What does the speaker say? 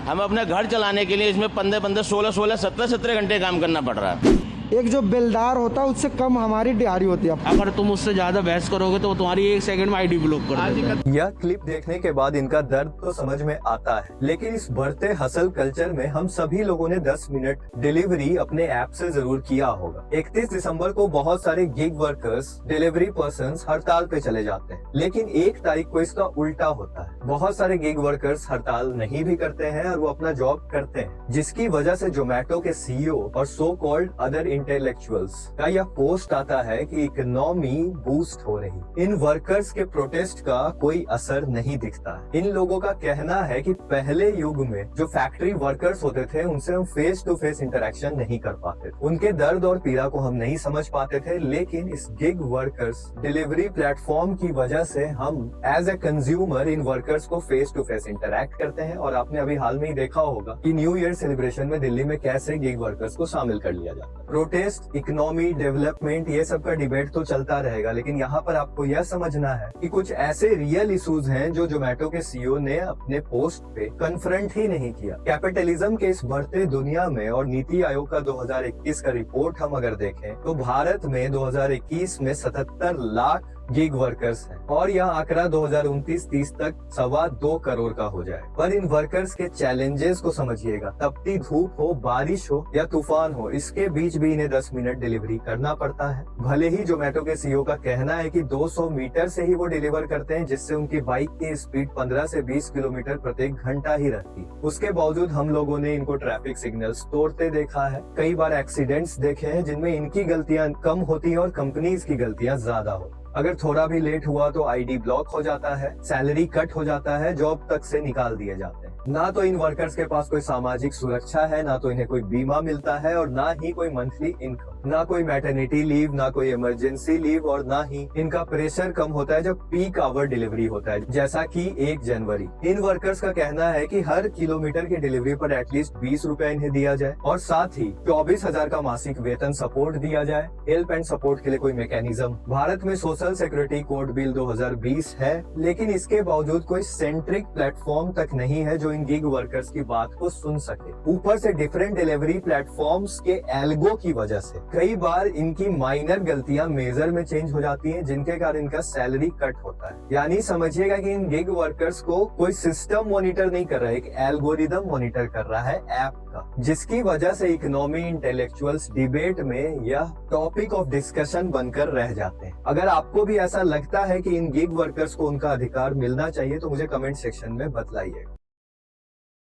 हमें अपने घर चलाने के लिए इसमें 15-15, 16-16, 17-17 घंटे काम करना पड़ रहा है। एक जो बेलदार होता है उससे कम हमारी दिहाड़ी होती है। अगर तुम उससे ज्यादा बहस करोगे तो तुम्हारी 1 सेकंड में आईडी ब्लॉक कर देगा। यह क्लिप देखने के बाद इनका दर्द तो समझ में आता है, लेकिन इस बढ़ते हसल कल्चर में हम सभी लोगों ने 10 मिनट डिलीवरी अपने ऐप से जरूर किया होगा। 31 दिसंबर को बहुत सारे गिग वर्कर्स, डिलीवरी पर्सन्स हड़ताल पे चले जाते हैं, लेकिन 1 तारीख को इसका उल्टा होता है। बहुत सारे गिग वर्कर्स हड़ताल नहीं भी करते हैं और वो अपना जॉब करते हैं, जिसकी वजह से जोमेटो के सीईओ और सो कॉल्ड अदर इंटेलेक्चुअल्स का यह पोस्ट आता है कि इकोनॉमी बूस्ट हो रही। इन वर्कर्स के प्रोटेस्ट का कोई असर नहीं दिखता। इन लोगों का कहना है कि पहले युग में जो फैक्ट्री वर्कर्स होते थे उनसे हम फेस टू फेस इंटरेक्शन नहीं कर पाते, उनके दर्द और पीड़ा को हम नहीं समझ पाते थे, लेकिन इस गिग वर्कर्स डिलीवरी प्लेटफॉर्म की वजह से हम एज ए कंज्यूमर इन वर्कर्स को फेस टू फेस इंटरेक्ट करते हैं। और आपने अभी हाल में ही देखा होगा कि न्यू ईयर सेलिब्रेशन में दिल्ली में कैसे गिग वर्कर्स को शामिल कर लिया जाता है। प्रोटेस्ट, इकोनॉमी, डेवलपमेंट, ये सब का डिबेट तो चलता रहेगा, लेकिन यहाँ पर आपको यह समझना है कि कुछ ऐसे रियल इश्यूज हैं जो जोमेटो के सीईओ ने अपने पोस्ट पे कन्फ्रंट ही नहीं किया। कैपिटलिज्म के इस बढ़ते दुनिया में और नीति आयोग का 2021 का रिपोर्ट हम अगर देखें तो भारत में 2021 में 77 लाख गिग वर्कर्स हैं और यह आंकड़ा 2029-30 तक 2.25 करोड़ का हो जाए। पर इन वर्कर्स के चैलेंजेस को समझिएगा। तपती धूप हो, बारिश हो या तूफान हो, इसके बीच भी इन्हें 10 मिनट डिलीवरी करना पड़ता है। भले ही जोमेटो के सीईओ का कहना है कि 200 मीटर से ही वो डिलीवर करते हैं, जिससे उनकी बाइक की स्पीड 15 से 20 किलोमीटर प्रति घंटा ही रहती है। उसके बावजूद हम लोगों ने इनको ट्रैफिक सिग्नल्स तोड़ते देखा है। कई बार एक्सीडेंट्स देखे हैं जिनमें इनकी गलतियां कम होती है और कंपनीज की गलतियां ज्यादा होती। अगर थोड़ा भी लेट हुआ तो आईडी ब्लॉक हो जाता है, सैलरी कट हो जाता है, जॉब तक से निकाल दिए जाते हैं। ना तो इन वर्कर्स के पास कोई सामाजिक सुरक्षा है, ना तो इन्हें कोई बीमा मिलता है और ना ही कोई मंथली इनकम, ना कोई मैटरनिटी लीव, ना कोई इमरजेंसी लीव और ना ही इनका प्रेशर कम होता है जब पीक आवर डिलीवरी होता है, जैसा कि 1 जनवरी। इन वर्कर्स का कहना है कि हर किलोमीटर की डिलीवरी पर एटलीस्ट 20 रुपए इन्हें दिया जाए और साथ ही 24,000 का मासिक वेतन सपोर्ट दिया जाए। हेल्प एंड सपोर्ट के लिए कोई मैकेनिज्म। भारत में सोशल सिक्योरिटी कोड बिल 2020 है, लेकिन इसके बावजूद कोई सेंट्रिक प्लेटफॉर्म तक नहीं है जो इन गिग वर्कर्स की बात को सुन सके। ऊपर से डिफरेंट डिलीवरी प्लेटफॉर्म्स के एल्गो की वजह से कई बार इनकी माइनर गलतियां मेजर में चेंज हो जाती हैं, जिनके कारण इनका सैलरी कट होता है। यानी समझिएगा कि इन गिग वर्कर्स को कोई सिस्टम मॉनिटर नहीं कर रहा है, एक एल्गोरिदम मॉनिटर कर रहा है ऐप का, जिसकी वजह से इकोनॉमी इंटेलेक्चुअल्स डिबेट में यह टॉपिक ऑफ डिस्कशन बनकर रह जाते हैं। अगर आपको भी ऐसा लगता है कि इन गिग वर्कर्स को उनका अधिकार मिलना चाहिए तो मुझे कमेंट सेक्शन में बतलाइए।